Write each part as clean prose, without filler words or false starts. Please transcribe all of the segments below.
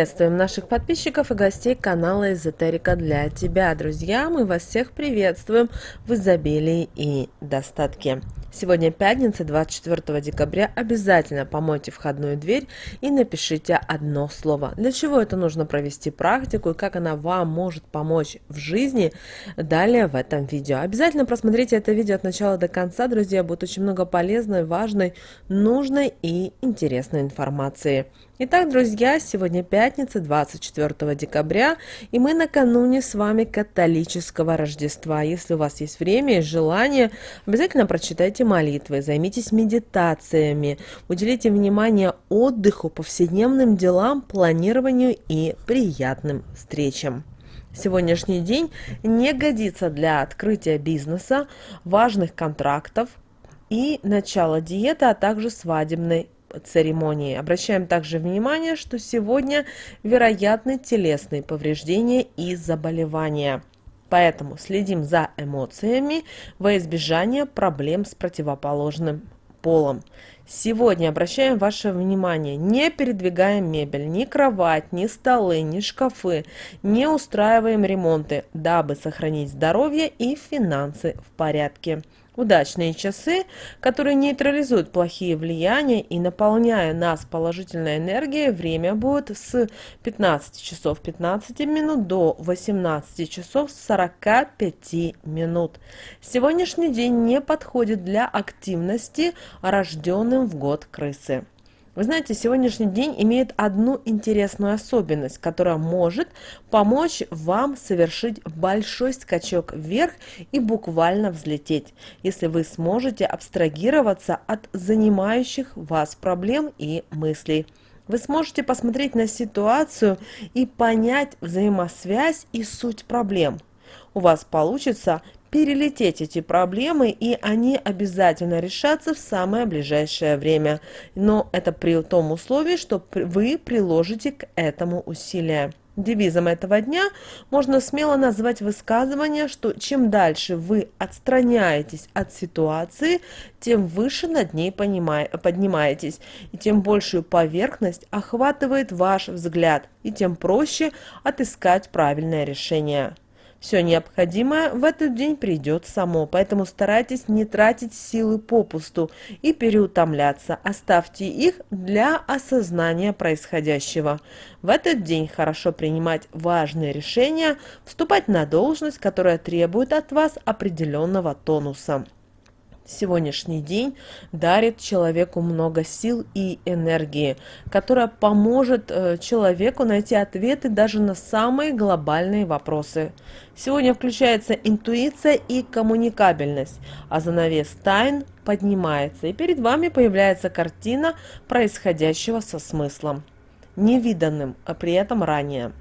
Приветствуем наших подписчиков и гостей канала Эзотерика для тебя. Друзья, мы вас всех приветствуем в изобилии и достатке. Сегодня пятница, 24 декабря. Обязательно помойте входную дверь и напишите одно слово. Для чего это нужно провести практику и как она вам может помочь в жизни, далее в этом видео. Обязательно просмотрите это видео от начала до конца, друзья. Будет очень много полезной, важной, нужной и интересной информации. Итак, друзья, сегодня пятница, 24 декабря, и мы накануне с вами католического Рождества. Если у вас есть время и желание, обязательно прочитайте молитвы, займитесь медитациями, уделите внимание отдыху, повседневным делам, планированию и приятным встречам. Сегодняшний день не годится для открытия бизнеса, важных контрактов и начала диеты, а также свадебной церемонии. Обращаем также внимание, что сегодня вероятны телесные повреждения и заболевания. Поэтому следим за эмоциями во избежание проблем с противоположным полом. Сегодня обращаем ваше внимание, не передвигаем мебель, ни кровать, ни столы, ни шкафы, не устраиваем ремонты, дабы сохранить здоровье и финансы в порядке. Удачные часы, которые нейтрализуют плохие влияния и наполняя нас положительной энергией, время будет с 15 часов 15 минут до 18 часов 45 минут. Сегодняшний день не подходит для активности рожденным в год крысы. Вы знаете, сегодняшний день имеет одну интересную особенность, которая может помочь вам совершить большой скачок вверх и буквально взлететь, если вы сможете абстрагироваться от занимающих вас проблем и мыслей. Вы сможете посмотреть на ситуацию и понять взаимосвязь и суть проблем. У вас получится перелететь эти проблемы, и они обязательно решатся в самое ближайшее время. Но это при том условии, что вы приложите к этому усилия. Девизом этого дня можно смело назвать высказывание, что чем дальше вы отстраняетесь от ситуации, тем выше над ней поднимаетесь, и тем большую поверхность охватывает ваш взгляд, и тем проще отыскать правильное решение. Все необходимое в этот день придет само, поэтому старайтесь не тратить силы попусту и переутомляться. Оставьте их для осознания происходящего. В этот день хорошо принимать важные решения, вступать на должность, которая требует от вас определенного тонуса. Сегодняшний день дарит человеку много сил и энергии, которая поможет человеку найти ответы даже на самые глобальные вопросы. Сегодня включается интуиция и коммуникабельность, а занавес тайн поднимается, и перед вами появляется картина происходящего со смыслом, невиданным, а при этом ранее.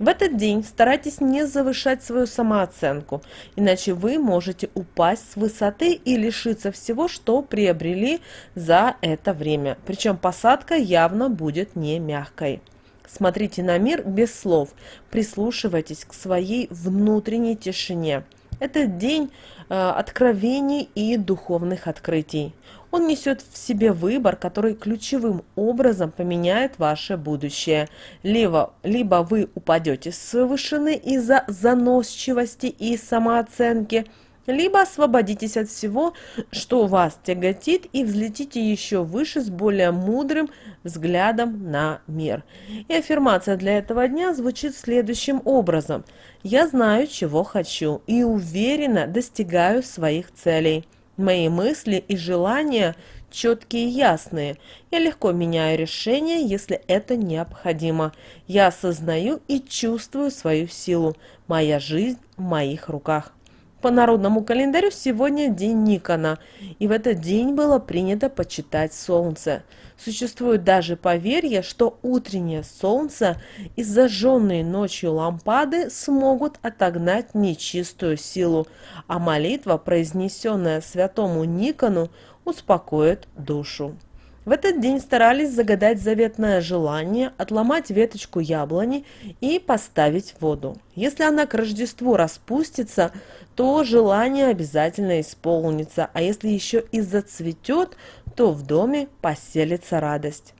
В этот день старайтесь не завышать свою самооценку, иначе вы можете упасть с высоты и лишиться всего, что приобрели за это время. Причем посадка явно будет не мягкой. Смотрите на мир без слов, прислушивайтесь к своей внутренней тишине. Это день откровений и духовных открытий. Он несет в себе выбор, который ключевым образом поменяет ваше будущее. Либо вы упадете с вышины из-за заносчивости и самооценки, либо освободитесь от всего, что вас тяготит, и взлетите еще выше с более мудрым взглядом на мир. И аффирмация для этого дня звучит следующим образом. «Я знаю, чего хочу, и уверенно достигаю своих целей. Мои мысли и желания четкие и ясные. Я легко меняю решения, если это необходимо. Я осознаю и чувствую свою силу. Моя жизнь в моих руках». По народному календарю сегодня день Никона, и в этот день было принято почитать солнце. Существует даже поверье, что утреннее солнце и зажженные ночью лампады смогут отогнать нечистую силу, а молитва, произнесенная святому Никону, успокоит душу. В этот день старались загадать заветное желание, отломать веточку яблони и поставить в воду. Если она к Рождеству распустится, то желание обязательно исполнится, а если еще и зацветет, то в доме поселится радость.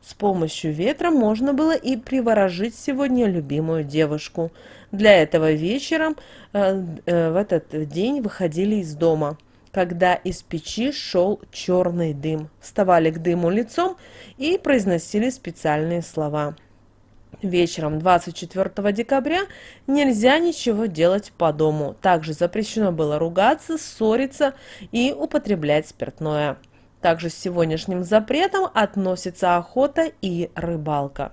С помощью ветра можно было и приворожить сегодня любимую девушку. Для этого вечером в этот день выходили из дома, когда из печи шел черный дым, вставали к дыму лицом и произносили специальные слова. Вечером 24 декабря нельзя ничего делать по дому. Также запрещено было ругаться, ссориться и употреблять спиртное. Также с сегодняшним запретом относится охота и рыбалка.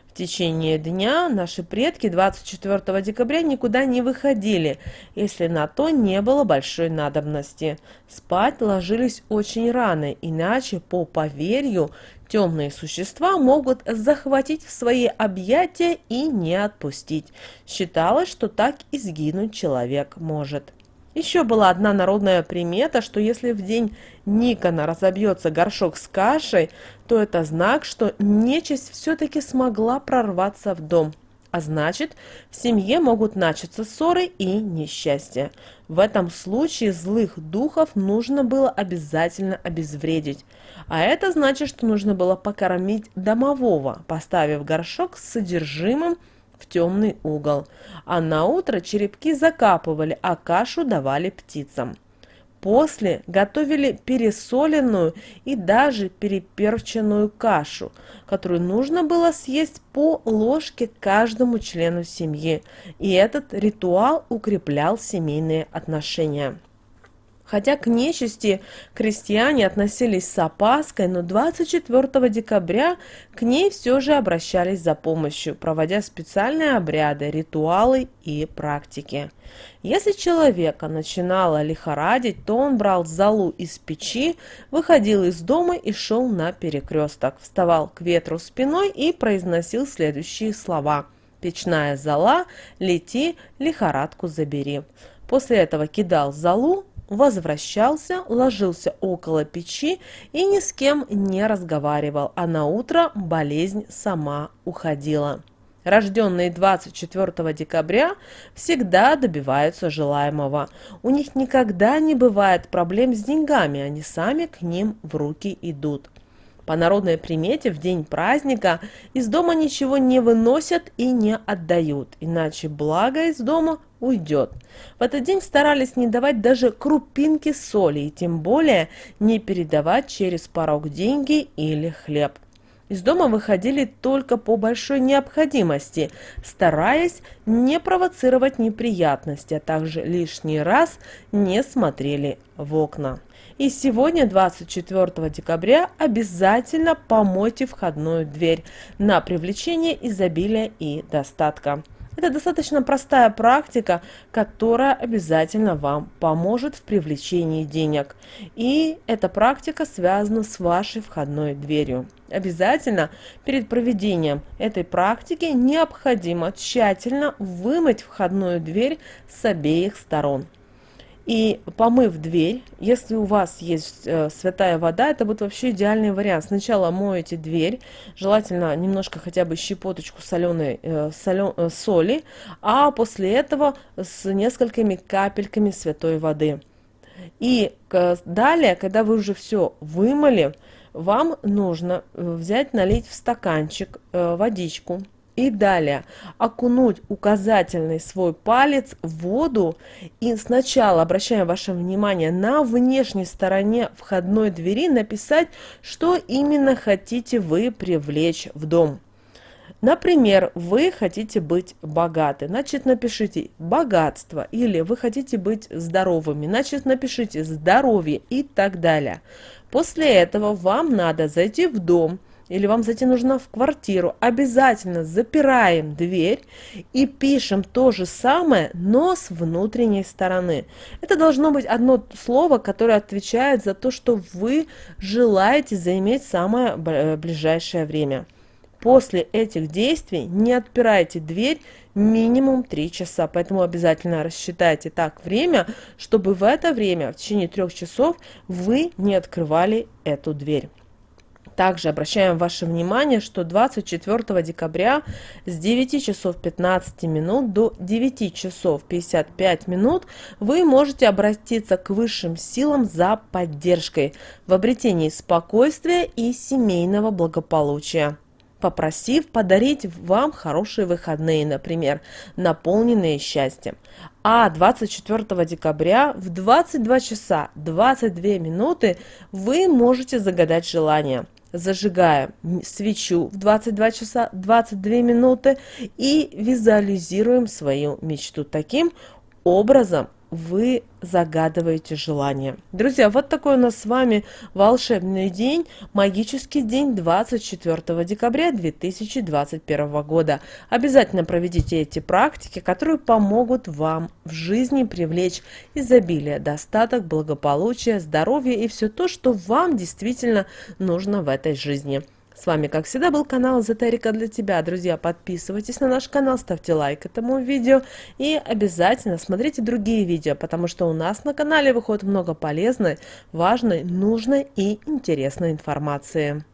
В течение дня наши предки 24 декабря никуда не выходили, если на то не было большой надобности. Спать ложились очень рано, иначе, по поверью, темные существа могут захватить в свои объятия и не отпустить. Считалось, что так и сгинуть человек может. Еще была одна народная примета, что если в день Никона разобьется горшок с кашей, то это знак, что нечисть все-таки смогла прорваться в дом. А значит, в семье могут начаться ссоры и несчастья. В этом случае злых духов нужно было обязательно обезвредить. А это значит, что нужно было покормить домового, поставив горшок с содержимым в темный угол, а на утро черепки закапывали, а кашу давали птицам. После готовили пересоленную и даже переперченную кашу, которую нужно было съесть по ложке каждому члену семьи, и этот ритуал укреплял семейные отношения. Хотя к нечисти крестьяне относились с опаской, но 24 декабря к ней все же обращались за помощью, проводя специальные обряды, ритуалы и практики. Если человека начинало лихорадить, то он брал золу из печи, выходил из дома и шел на перекресток, вставал к ветру спиной и произносил следующие слова: «Печная зола, лети, лихорадку забери». После этого кидал золу, возвращался, ложился около печи и ни с кем не разговаривал, а на утро болезнь сама уходила. Рожденные 24 декабря всегда добиваются желаемого. У них никогда не бывает проблем с деньгами, они сами к ним в руки идут. По народной примете в день праздника из дома ничего не выносят и не отдают, иначе благо из дома уйдет. В этот день старались не давать даже крупинки соли и тем более не передавать через порог деньги или хлеб. Из дома выходили только по большой необходимости, стараясь не провоцировать неприятности, а также лишний раз не смотрели в окна. И сегодня, 24 декабря, обязательно помойте входную дверь на привлечение изобилия и достатка. Это достаточно простая практика, которая обязательно вам поможет в привлечении денег. И эта практика связана с вашей входной дверью. Обязательно перед проведением этой практики необходимо тщательно вымыть входную дверь с обеих сторон. И помыв дверь, если у вас есть святая вода, это будет вообще идеальный вариант. Сначала моете дверь, желательно немножко хотя бы щепоточку соли, а после этого с несколькими капельками святой воды. И далее, когда вы уже все вымыли, вам нужно налить в стаканчик водичку. И далее окунуть указательный свой палец в воду и сначала, обращаем ваше внимание, на внешней стороне входной двери написать, что именно хотите вы привлечь в дом. Например, вы хотите быть богаты, значит напишите богатство, или вы хотите быть здоровыми, значит напишите здоровье и так далее. После этого вам надо зайти в дом, или вам зайти нужно в квартиру, обязательно запираем дверь и пишем то же самое, но с внутренней стороны. Это должно быть одно слово, которое отвечает за то, что вы желаете заиметь самое ближайшее время. После этих действий не отпирайте дверь минимум 3 часа, поэтому обязательно рассчитайте так время, чтобы в это время, в течение 3 часов, вы не открывали эту дверь. Также обращаем ваше внимание, что 24 декабря с 9 часов 15 минут до 9 часов 55 минут вы можете обратиться к высшим силам за поддержкой в обретении спокойствия и семейного благополучия, попросив подарить вам хорошие выходные, например, наполненные счастьем. А 24 декабря в 22 часа 22 минуты вы можете загадать желание, зажигая свечу в 22 часа 22 минуты и визуализируем свою мечту. Таким образом вы загадываете желание. Друзья, вот такой у нас с вами волшебный день, магический день 24 декабря 2021 года. Обязательно проведите эти практики, которые помогут вам в жизни привлечь изобилие, достаток, благополучие, здоровье и все то, что вам действительно нужно в этой жизни. С вами, как всегда, был канал Эзотерика для тебя. Друзья, подписывайтесь на наш канал, ставьте лайк этому видео и обязательно смотрите другие видео, потому что у нас на канале выходит много полезной, важной, нужной и интересной информации.